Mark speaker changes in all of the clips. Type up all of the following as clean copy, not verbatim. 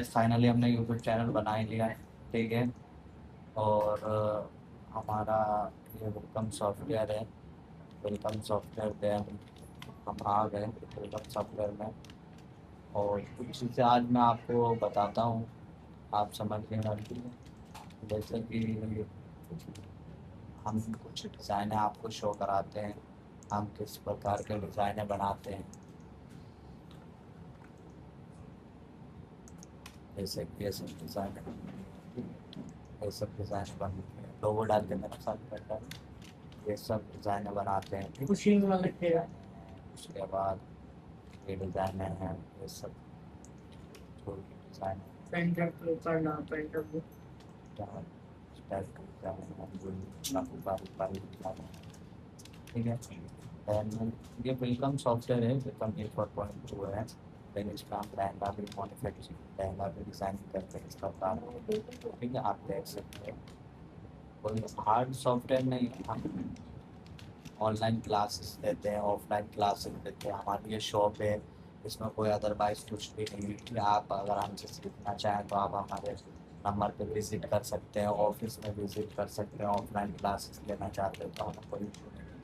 Speaker 1: Finally हमने YouTube channel बना ही लिया है। ठीक है। और हमारा ये वेलकम सॉफ्टवेयर है। वेलकम सॉफ्टवेयर पे हम आ गए वेलकम सॉफ्टवेयर में। और कुछ चीज़ें आज मैं आपको बताता हूँ, आप समझ लेना। जैसे कि हम कुछ डिज़ाइनें आपको शो कराते हैं, हम किस प्रकार के डिज़ाइनें बनाते हैं। जैसे कि ये सब डिज़ाइन ये सब डिज़ाइन बनते हैं, लोगो डाल के मेरा साथ करता है। ये सब डिज़ाइनें बनाते हैं। ठीक है। उसके बाद ये डिज़ाइनें हैं, ये सब जो भी डिज़ाइन
Speaker 2: पेंटर के ऊपर ना पेंटर को
Speaker 1: टाइप का डिज़ाइन है, जो काफ़ी बारीक डिज़ाइन है। ठीक है। एंड ये वेलकम सॉफ्टवेयर है, वेलकम 8.2 है। देन इसमें हम लहंगा भी मैन्युफैक्चरिंग लहंगा भी डिज़ाइन करते हैं इस प्रकार। ठीक है, आप देख सकते हैं। कोई हार्ड सॉफ्टवेयर नहीं है, हम ऑनलाइन क्लासेस देते हैं, ऑफलाइन क्लासेस देते हैं। हमारी ये शॉप है, इसमें कोई अदरवाइज कुछ भी नहीं है कि आप अगर हमसे सीखना चाहें तो आप हमारे नंबर पे विज़िट कर सकते हैं, ऑफिस में विज़िट कर सकते हैं। ऑफलाइन क्लासेस लेना चाहते हैं तो हमें कोई इशू नहीं है।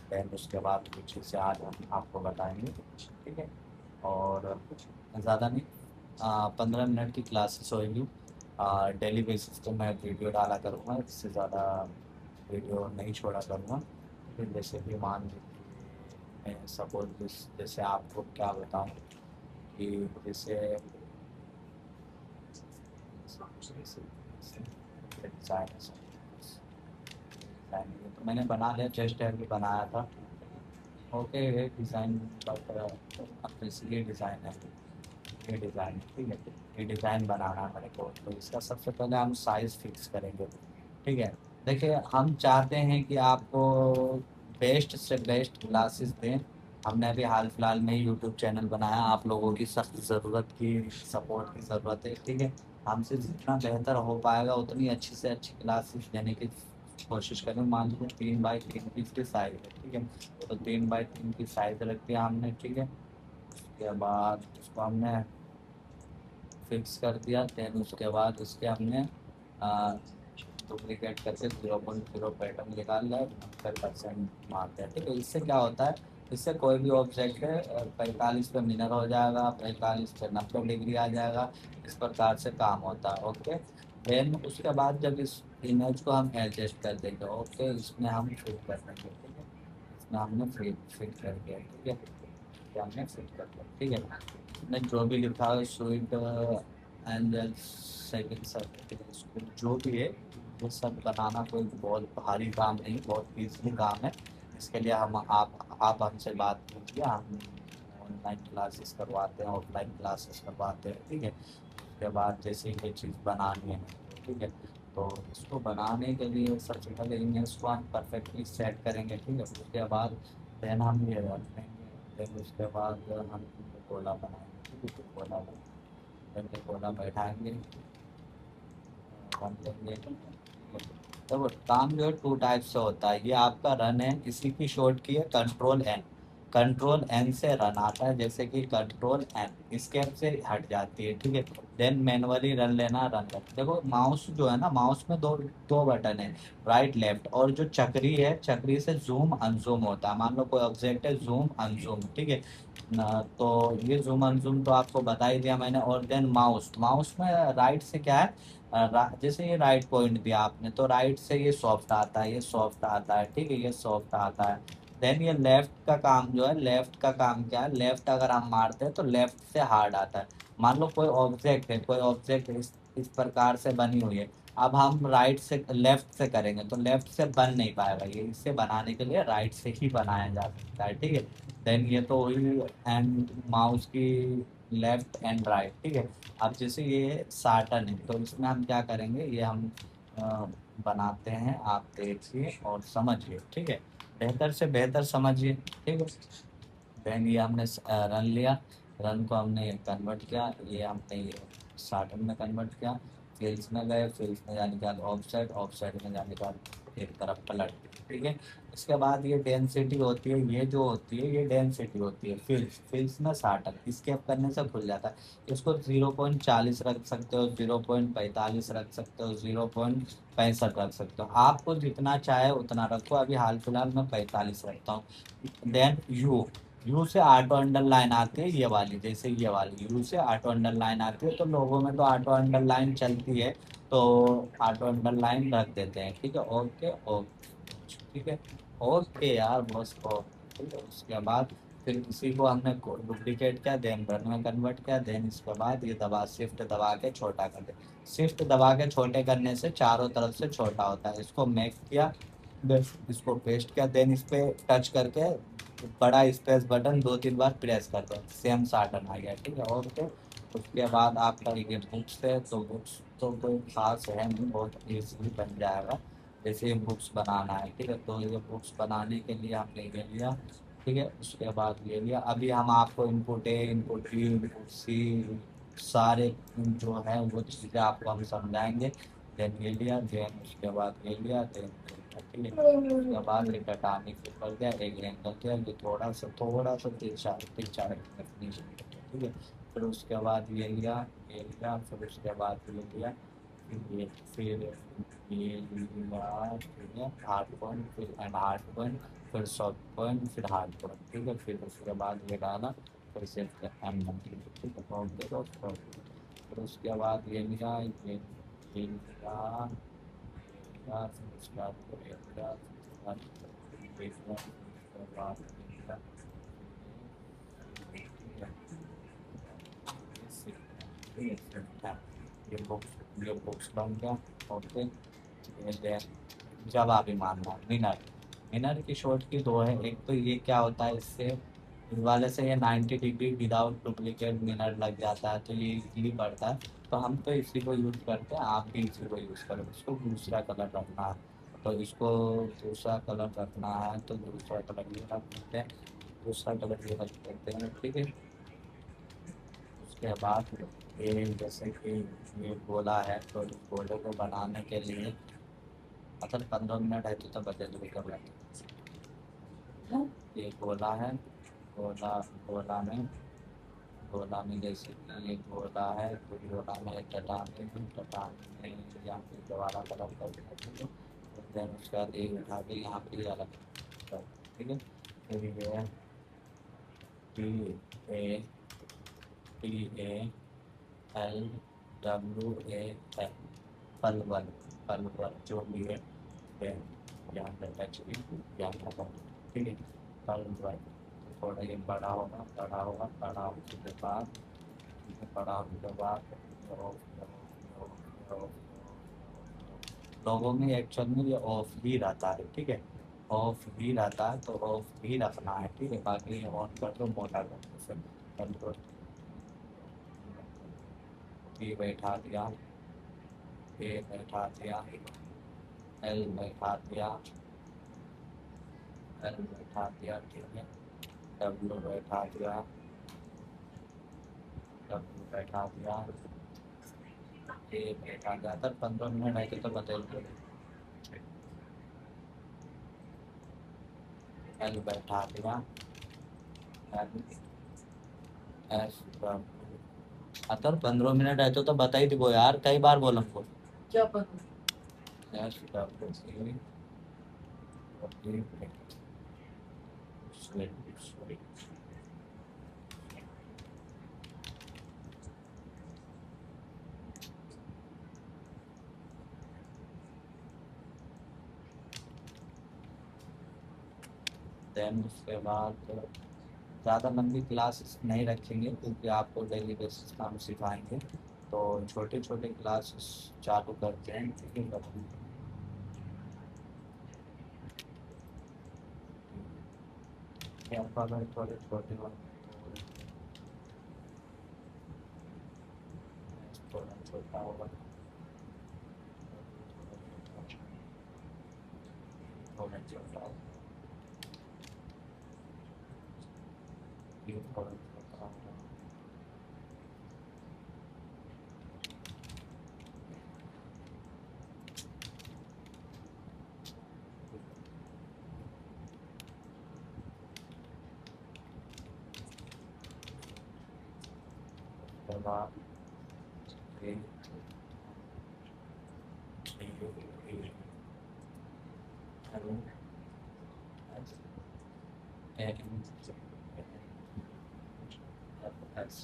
Speaker 1: दैन उसके बाद कुछ चीज़ें आज हम आपको बताएंगे। ठीक है। और ज़्यादा नहीं, 15 मिनट की क्लासेस होगी। डेली बेसिस पे मैं वीडियो डाला करूँगा, इससे ज़्यादा वीडियो नहीं छोड़ा करूँगा। फिर जैसे कि मान लीजिए मैं सपोज जैसे आपको क्या बताऊँ कि जैसे डिज़ाइन तो मैंने बना लिया, चेस्ट टैग भी बनाया था। ओके, ये डिज़ाइन बट अब इसलिए डिज़ाइन है, ये डिज़ाइन ठीक है। ये डिज़ाइन बनाना है मेरे को, तो इसका सबसे पहले हम साइज़ फिक्स करेंगे। ठीक है। देखिए, हम चाहते हैं कि आपको बेस्ट से बेस्ट क्लासेस दें। हमने अभी हाल फिलहाल में ही यूट्यूब चैनल बनाया, आप लोगों की सख्त ज़रूरत की सपोर्ट की ज़रूरत है। ठीक है। हमसे जितना बेहतर हो पाएगा उतनी अच्छी से अच्छी क्लासेस देने की कोशिश करें। मान लीजिए 3x3 की इसकी साइज़ है। ठीक है। तो 3x3 की साइज़ रख दिया हमने। ठीक है। उसके बाद उसको हमने फिक्स कर दिया। देन उसके बाद उसके हमने डुप्लीकेट करके 0.0 पैटर्न निकाल लिया, 90% मारते हैं। ठीक है। इससे क्या होता है, इससे कोई भी ऑब्जेक्ट है 45 पे मिनर हो जाएगा, 45 पे 90 डिग्री आ जाएगा। इस प्रकार से काम होता है। ओके। देन उसके बाद जब इस इमेज को हम एडजस्ट कर देंगे, ओके, इसमें हम फिट कर देंगे। ठीक है। इसमें हमने फिट कर दिया। ठीक है। ये हमने फिट कर दिया। ठीक है। इसमें जो भी लिखा है sweet angel second certificate school जो भी है, ये सब बनाना कोई बहुत भारी काम नहीं, बहुत ईजी काम है। इसके लिए हम आप हमसे बात कीजिए, हम ऑनलाइन क्लासेस करवाते हैं, ऑफलाइन क्लासेस करवाते हैं। ठीक है। उसके बाद जैसे ये चीज़ बनानी है, ठीक है, तो इसको बनाने के लिए सबसे पहले इमेज को हम परफेक्टली सेट करेंगे। ठीक है। उसके बाद देन हम ये रखेंगे। देन उसके बाद हम गोला बनाएंगे। ठीक है। गोला बैठाएंगे, रन लेंगे। तो काम जो है टू टाइप से होता है। ये आपका रन है, इसी की शॉर्ट की है कंट्रोल N। कंट्रोल N से रन आता है, जैसे कि कंट्रोल N स्केप से हट जाती है। ठीक है। देन मैनुअली रन लेना, रन लेना। देखो माउस जो है ना, माउस में दो दो बटन है, राइट लेफ्ट। और जो चक्री है, चक्री से जूम अनजूम होता है। मान लो कोई ऑब्जेक्ट है, जूम अनजूम। ठीक है ना, तो ये जूम अनजूम तो आपको बता ही दिया मैंने। और देन माउस, माउस में राइट से क्या है, जैसे ये राइट पॉइंट दिया आपने, तो राइट से ये सॉफ्ट आता है, ये सॉफ्ट आता है। ठीक है, ये सॉफ्ट आता है। देन ये लेफ्ट का काम जो है, लेफ्ट का काम क्या है, लेफ्ट अगर हम मारते हैं तो लेफ्ट से हार्ड आता है। मान लो कोई ऑब्जेक्ट है, कोई ऑब्जेक्ट इस प्रकार से बनी हुई है। अब हम राइट से लेफ्ट से करेंगे तो लेफ्ट से बन नहीं पाएगा, ये इसे बनाने के लिए राइट से ही बनाया जा सकता है। ठीक है। देन ये तो हुई एंड माउस की लेफ्ट एंड राइट। ठीक है। अब जैसे ये साटन है, तो इसमें हम क्या करेंगे, ये हम अ, बनाते हैं, आप देखिए और समझिए। ठीक है। बेहतर से बेहतर समझिए। ठीक है। देन ये हमने रन लिया, रन को हमने कन्वर्ट किया, ये हमने ये साटन में कन्वर्ट किया। फिल्स में गए, फिल्स में जाने के बाद ऑफसेट, ऑफसेट में जाने के बाद एक तरफ पलट। ठीक है। इसके बाद ये डेंसिटी होती है, ये जो होती है ये डेंसिटी होती है, फिल्स फिल्स में साटन, इसके अप करने से खुल जाता है। इसको 0.40 रख सकते हो, 0.45 रख सकते हो, 0.65 रख सकते हो, आपको जितना चाहे उतना रखो। अभी हाल फिलहाल मैं 45 रखता हूँ। देन यू से ऑटो अंडरलाइन आती है ये वाली, जैसे ये वाली यू से ऑटो अंडरलाइन आती है, तो लोगों में तो ऑटो अंडरलाइन चलती है, तो ऑटो अंडरलाइन रख देते हैं, ठीक है। ओके ओके, ठीक है। ओके यार बस ठीक है। उसके बाद फिर इसी को हमने डुप्लीकेट किया, देन रन में कन्वर्ट किया, देन इसके बाद ये दबा शिफ्ट दबा के छोटा कर दे। शिफ्ट दबा के छोटे करने से चारों तरफ से छोटा होता है। इसको मेक किया, बस इसको पेस्ट किया, देन इस पे टच करके बड़ा स्पेस बटन 2-3 बार प्रेस कर दो, सेम साटन आ गया, ठीक है। ओके। उसके बाद आपका ये बुक्स है, तो बुक्स तो कोई खास है नहीं, बहुत ईजीली बन जाएगा। जैसे ये बुक्स बनाना है, ठीक है, तो ये बुक्स बनाने के लिए हमने ये लिया, ठीक है। उसके बाद ये लिया, अभी हम आपको input A, input B, input C, सारे जो है वो चीज़ें आपको हम समझाएंगे। देन ये लिया, देन उसके बाद ये लिया, देन ठीक है। उसके बाद ये कटाने के ऊपर गया, एक एंगल किया, ये थोड़ा सा तिरछा नीचे, ठीक है। फिर उसके बाद ये लिया, फिर उसके बाद ये लिया, फिर ये लिया, ठीक है, हार्ड पॉइंट, फिर एंड हार्ड पॉइंट, फिर सॉफ्ट पॉइंट, फिर हार्ड पॉइंट, ठीक है। फिर उसके बाद ये डाला, फिर से एम ठीक है, ओके दोस्तों। फिर उसके बाद ये लिया, ये लिया, फिर उसके बाद ये लिया, फिर उसके बाद ये लिया, फिर उसके बाद ये लिया, ये बुक्स बन गया, ओके। जब आप ही मानना विनर, विनर की शॉर्ट की दो है, एक तो ये क्या होता है, इससे इस वाले से ये 90 डिग्री विदाउट डुप्लीकेट मिनट लग जाता है, तो ये इजीली पड़ता है। तो हम तो इसी को यूज़ करते हैं, आप भी इसी को यूज़ करो। इसको दूसरा कलर रखना है, तो इसको दूसरा कलर रखना है, तो दूसरा कलर ये रख देते हैं, दूसरा कलर ये रख देते हैं, ठीक है। उसके बाद ये जैसे कि ये गोला है, तो इस गोले को बनाने के लिए मतलब 15 मिनट है, तो बदल भी कर लेते हैं। ये गोला है, गोला गोला में जैसे कि ये गोला है, तो गोला में चट्टान में यहाँ पे दोबारा कलर कर देते हैं। देन उसके बाद एक उठा के यहाँ पे अलग कर, ठीक है। फिर ये T A T A L W A L, Palwal, Palwal जो भी है, यहाँ पे टच भी यहाँ पर, ठीक है, पलवल। थोड़ा ये बड़ा होने के बाद, बड़ा होने के बाद लोगों में एक्चुअल में ये ऑफ ही रहता है, ठीक है, ऑफ ही रहता है, तो ऑफ ही रखना है, ठीक है। बाकी ऑन कर दो, मोटा कर दो, फिर कंट्रोल बी बैठा दिया, ए बैठा दिया, एल बैठा दिया, एल बैठा दिया, ठीक है। डब्ल्यू बैठा दिया, डब्ल्यू बैठा दिया, ए बैठा दिया, तब 15 मिनट आए तो बदल दो। एल बैठा दिया, एल एस डब्ल्यू, अतर 15 मिनट है तो बता ही दो यार, कई बार बोला हमको।
Speaker 2: क्या पता।
Speaker 1: एस डब्ल्यू सी, देन उसके बाद ज़्यादा लंबी क्लास नहीं रखेंगे, क्योंकि आपको डेली बेसिस का हम सिखाएंगे, तो छोटे छोटे क्लासेस चालू करते हैं, ठीक है। आपका अगर थोड़े छोटे हो, थोड़ा छोटा होगा, थोड़ा छोटा होगा, ये थोड़ा छोटा होगा, बाद ये हेलो एस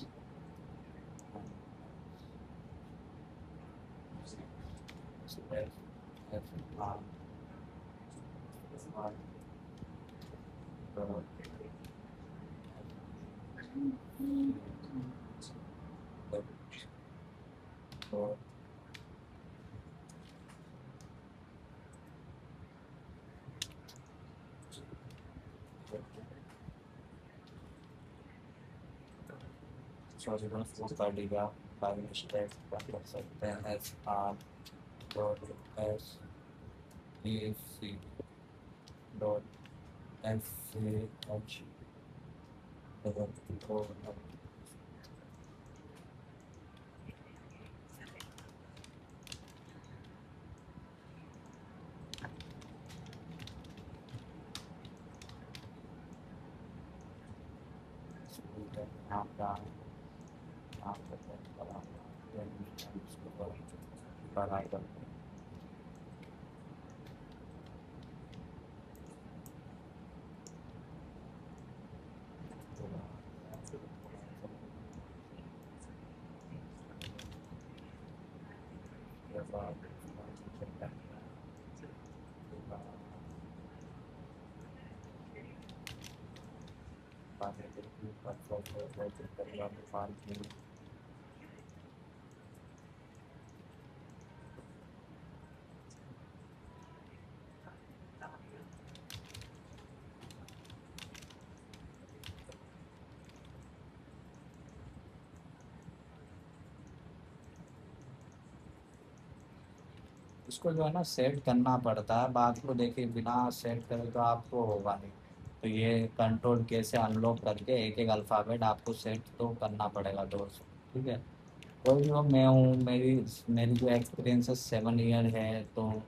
Speaker 1: सॉल्यूशन को कर लिया बाई मिस्टेक कर सकते हैं S R dot S A C dot S C H बराबर इसको जो है ना सेट करना पड़ता है। बात को देखिए बिना सेट करे तो आपको होगा नहीं। तो ये कंट्रोल कैसे अनलॉक करके एक एक अल्फ़ाबेट आपको सेट तो करना पड़ेगा दोस्त। ठीक है, कोई भी हो, मैं हूँ, मेरी मेरी जो एक्सपीरियंस है 7 ईयर है, तो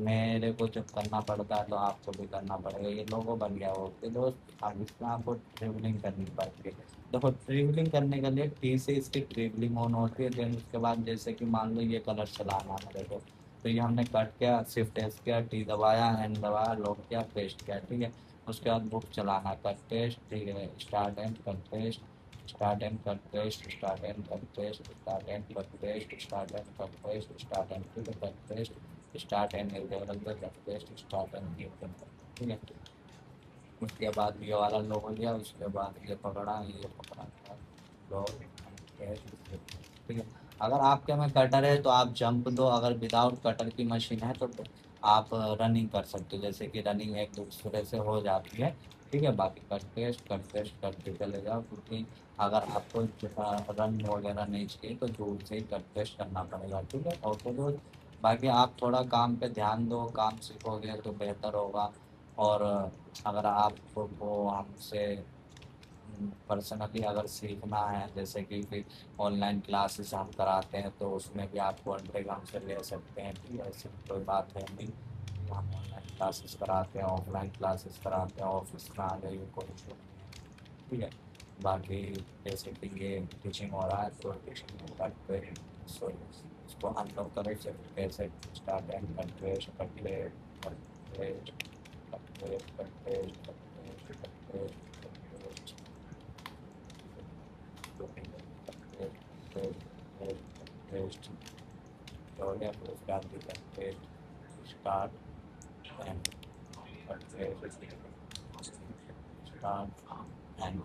Speaker 1: मेरे को जब करना पड़ता है तो आपको भी करना पड़ेगा। ये लोगो बन गया हो कि दोस्त अब इसमें आपको ट्रेवलिंग करनी पड़ती है। देखो ट्रेवलिंग करने के लिए टी से इसकी ट्रेवलिंग ऑन होती है। देन उसके बाद जैसे कि मान लो ये कलर चलाना है मेरे को, तो ये हमने कट किया, शिफ्ट एस किया, टी दबाया, एन दबाया, लॉक किया, पेस्ट किया। ठीक है, उसके बाद बुक चलाना, कट पेस्ट, ठीक है, start and cut paste, start and cut paste, start and cut paste, start and cut paste, start and cut paste, start and cut paste, start and cut paste, start and ठीक है। उसके बाद ये वाला लो हो गया, उसके बाद ये पकड़ा लो ठीक है। अगर आपके में कटर है तो आप जंप दो, अगर विदाउट कटर की मशीन है तो आप रनिंग कर सकते हो, जैसे कि रनिंग एक दूसरे से हो जाती है। ठीक है, बाकी कट पेस्ट करते चले जाओ, क्योंकि अगर आपको रन वगैरह नहीं चाहिए तो दूर से ही कट पेस्ट करना पड़ेगा। ठीक है, और तो बाकी आप थोड़ा काम पे ध्यान दो, काम सीखोगे तो बेहतर होगा। और अगर आपको हमसे पर्सनली अगर सीखना है, जैसे कि ऑनलाइन क्लासेस हम कराते हैं, तो उसमें भी आप कॉन्टेक्ट हमसे ले सकते हैं। ठीक है, ऐसी कोई बात है नहीं। हम ऑनलाइन क्लासेस कराते हैं, ऑफलाइन क्लासेस कराते हैं, ऑफिस में आ जाइए, कोई इशू नहीं है। ठीक है, बाकी जैसे कि ये टीचिंग हो रहा है तो टीचिंग करते हैं, सो इसको हम लोग करें कैसे start and contrast paste Gloria was granted and paid start and start and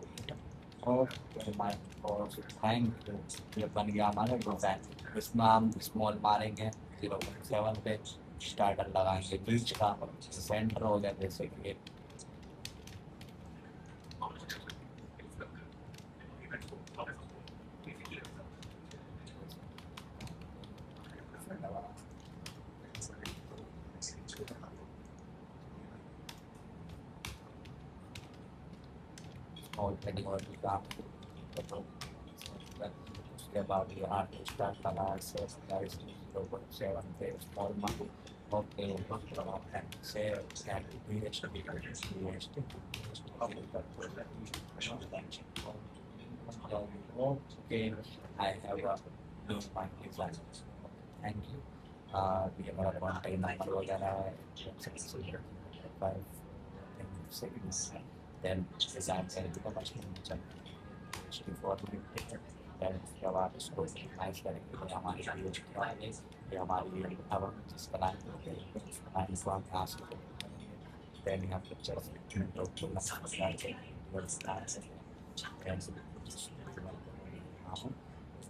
Speaker 1: okay my God, thank you. ये बन गया हमारा डिज़ाइन। इसमें हम स्मॉल मारेंगे 0.7 पे, स्टार्टर लगाएंगे बीच का, सेंटर हो गया जैसे कि और हेडिंग और भी काम उसके बाद ये आर्ट स्टार्ट लगा से 0.7 पे स्मॉल मार ओके से okay I have a no mind design thank you ये मेरा कॉन्टैक्ट नंबर वगैरह है देन डिजाइन करेंगे तो मशीन फॉर देन उसके बाद उसको मैच करेंगे ये हमारी यूज कराएंगे ये हमारी अब हम जिस बनाएंगे उस बनाएंगे को हम यहाँ से देन यहाँ पिक्चर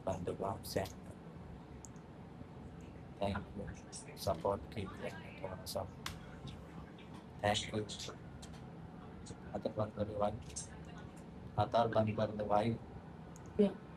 Speaker 1: बंदे को हम सेंड थैंक यू सपोर्ट की थोड़ा सा थैंक यू अतर बंद कर दो भाई अतर बंद कर दो भाई
Speaker 2: Yeah.